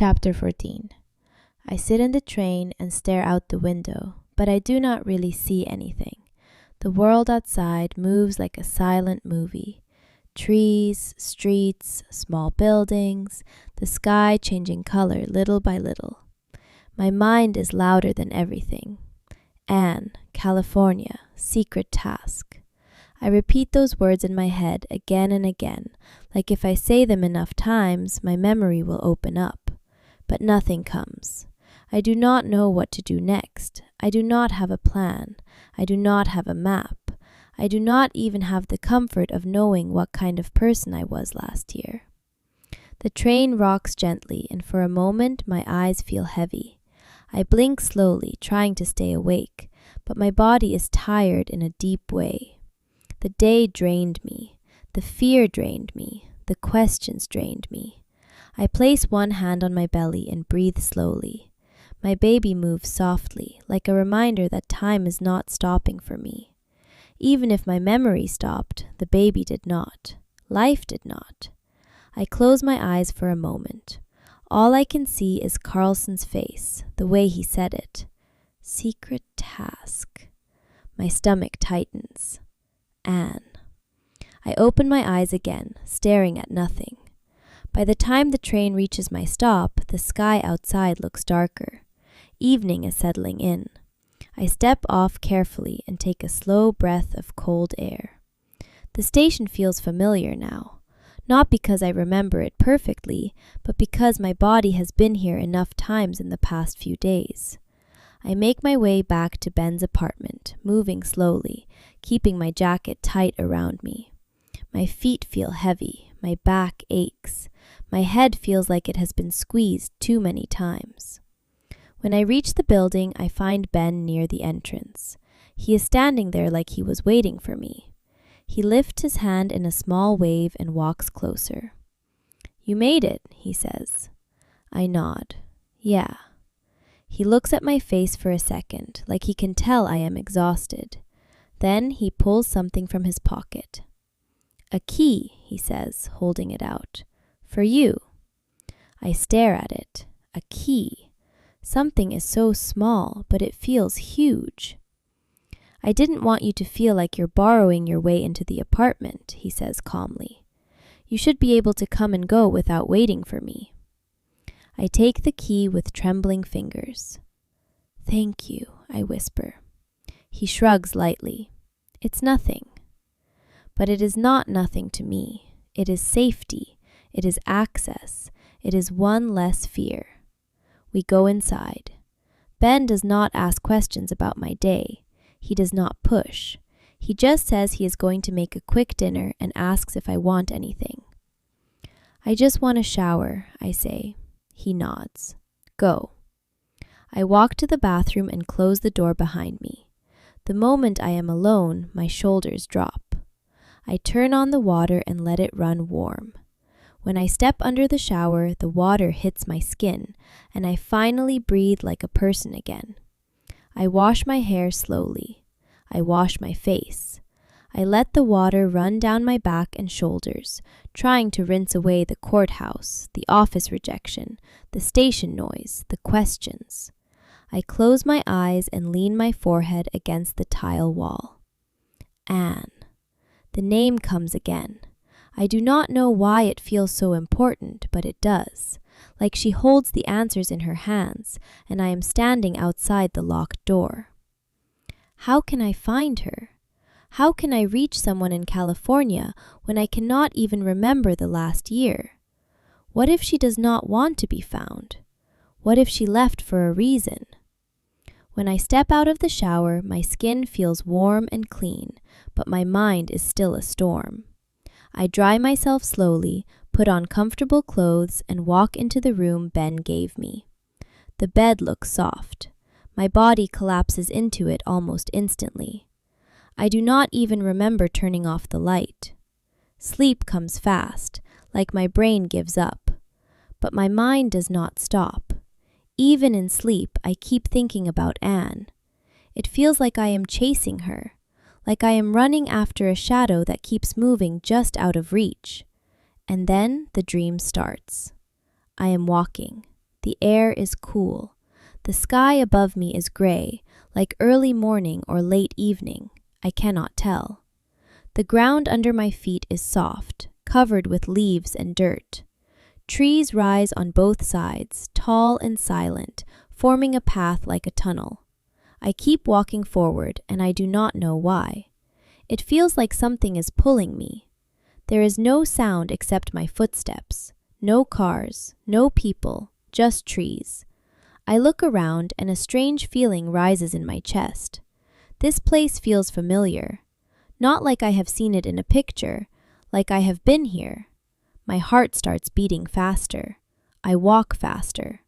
Chapter 14. I sit in the train and stare out the window, but I do not really see anything. The world outside moves like a silent movie. Trees, streets, small buildings, the sky changing color little by little. My mind is louder than everything. Anne, California, secret task. I repeat those words in my head again and again, like if I say them enough times, my memory will open up. But nothing comes. I do not know what to do next. I do not have a plan. I do not have a map. I do not even have the comfort of knowing what kind of person I was last year. The train rocks gently, and for a moment my eyes feel heavy. I blink slowly, trying to stay awake, but my body is tired in a deep way. The day drained me. The fear drained me. The questions drained me. I place one hand on my belly and breathe slowly. My baby moves softly, like a reminder that time is not stopping for me. Even if my memory stopped, the baby did not. Life did not. I close my eyes for a moment. All I can see is Carlson's face, the way he said it. Secret task. My stomach tightens. Anne. I open my eyes again, staring at nothing. By the time the train reaches my stop, the sky outside looks darker. Evening is settling in. I step off carefully and take a slow breath of cold air. The station feels familiar now, not because I remember it perfectly, but because my body has been here enough times in the past few days. I make my way back to Ben's apartment, moving slowly, keeping my jacket tight around me. My feet feel heavy, my back aches. My head feels like it has been squeezed too many times. When I reach the building, I find Ben near the entrance. He is standing there like he was waiting for me. He lifts his hand in a small wave and walks closer. "You made it," he says. I nod. "Yeah." He looks at my face for a second, like he can tell I am exhausted. Then he pulls something from his pocket. "A key," he says, holding it out. "For you." I stare at it. A key. Something is so small, but it feels huge. "I didn't want you to feel like you're borrowing your way into the apartment," he says calmly. "You should be able to come and go without waiting for me." I take the key with trembling fingers. "Thank you," I whisper. He shrugs lightly. "It's nothing." But it is not nothing to me. It is safety. It is access. It is one less fear. We go inside. Ben does not ask questions about my day. He does not push. He just says he is going to make a quick dinner and asks if I want anything. "I just want a shower," I say. He nods. "Go." I walk to the bathroom and close the door behind me. The moment I am alone, my shoulders drop. I turn on the water and let it run warm. When I step under the shower, the water hits my skin, and I finally breathe like a person again. I wash my hair slowly. I wash my face. I let the water run down my back and shoulders, trying to rinse away the courthouse, the office rejection, the station noise, the questions. I close my eyes and lean my forehead against the tile wall. Anne. The name comes again. I do not know why it feels so important, but it does. Like she holds the answers in her hands, and I am standing outside the locked door. How can I find her? How can I reach someone in California when I cannot even remember the last year? What if she does not want to be found? What if she left for a reason? When I step out of the shower, my skin feels warm and clean, but my mind is still a storm. I dry myself slowly, put on comfortable clothes, and walk into the room Ben gave me. The bed looks soft. My body collapses into it almost instantly. I do not even remember turning off the light. Sleep comes fast, like my brain gives up. But my mind does not stop. Even in sleep, I keep thinking about Anne. It feels like I am chasing her, like I am running after a shadow that keeps moving just out of reach. And then the dream starts. I am walking. The air is cool. The sky above me is gray, like early morning or late evening. I cannot tell. The ground under my feet is soft, covered with leaves and dirt. Trees rise on both sides, tall and silent, forming a path like a tunnel. I keep walking forward, and I do not know why. It feels like something is pulling me. There is no sound except my footsteps. No cars, no people, just trees. I look around, and a strange feeling rises in my chest. This place feels familiar. Not like I have seen it in a picture, like I have been here. My heart starts beating faster. I walk faster.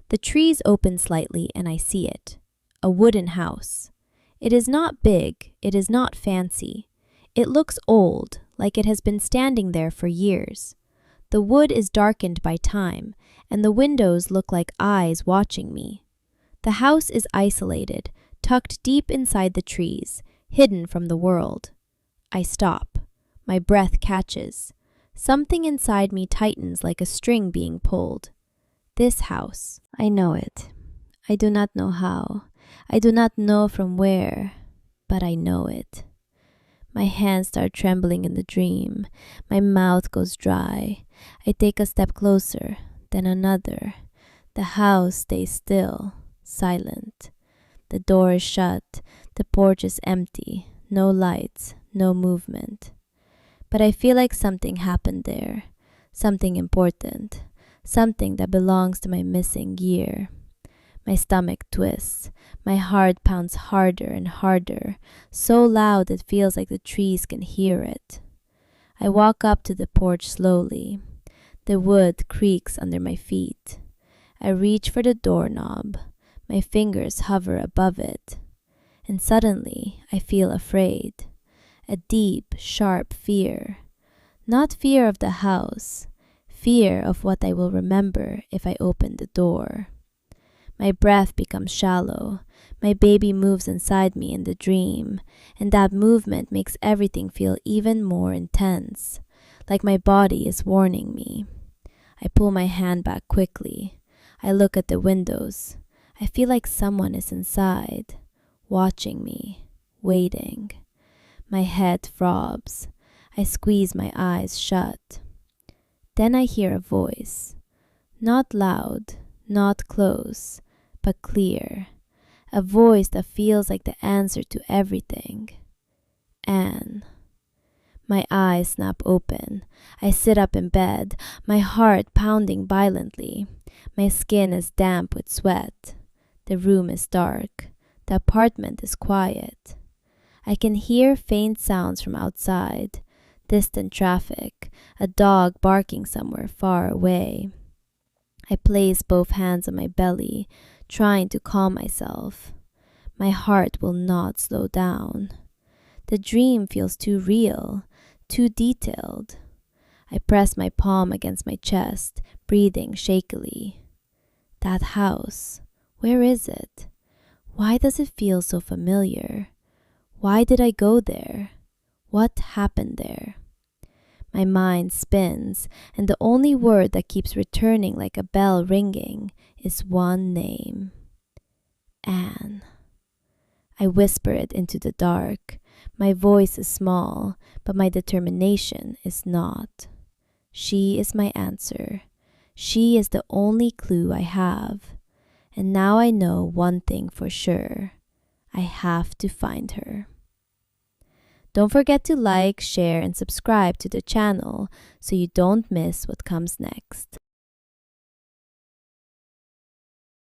The trees open slightly and I see it. A wooden house. It is not big, it is not fancy. It looks old, like it has been standing there for years. The wood is darkened by time, and the windows look like eyes watching me. The house is isolated, tucked deep inside the trees, hidden from the world. I stop. My breath catches. Something inside me tightens like a string being pulled. This house, I know it. I do not know how. I do not know from where, but I know it. My hands start trembling in the dream. My mouth goes dry. I take a step closer, then another. The house stays still, silent. The door is shut. The porch is empty. No lights, no movement. But I feel like something happened there. Something important. Something that belongs to my missing year. My stomach twists. My heart pounds harder and harder, so loud it feels like the trees can hear it. I walk up to the porch slowly. The wood creaks under my feet. I reach for the doorknob. My fingers hover above it. And suddenly I feel afraid. A deep, sharp fear. Not fear of the house. Fear of what I will remember if I open the door. My breath becomes shallow. My baby moves inside me in the dream, and that movement makes everything feel even more intense, like my body is warning me. I pull my hand back quickly. I look at the windows. I feel like someone is inside, watching me, waiting. My head throbs. I squeeze my eyes shut. Then I hear a voice, not loud, not close, but clear. A voice that feels like the answer to everything. Anne. My eyes snap open. I sit up in bed, my heart pounding violently. My skin is damp with sweat. The room is dark. The apartment is quiet. I can hear faint sounds from outside, distant traffic, a dog barking somewhere far away. I place both hands on my belly, trying to calm myself. My heart will not slow down. The dream feels too real, too detailed. I press my palm against my chest, breathing shakily. That house, where is it? Why does it feel so familiar? Why did I go there? What happened there? My mind spins, and the only word that keeps returning like a bell ringing is one name. Anne. I whisper it into the dark. My voice is small, but my determination is not. She is my answer. She is the only clue I have. And now I know one thing for sure. I have to find her. Don't forget to like, share, and subscribe to the channel so you don't miss what comes next.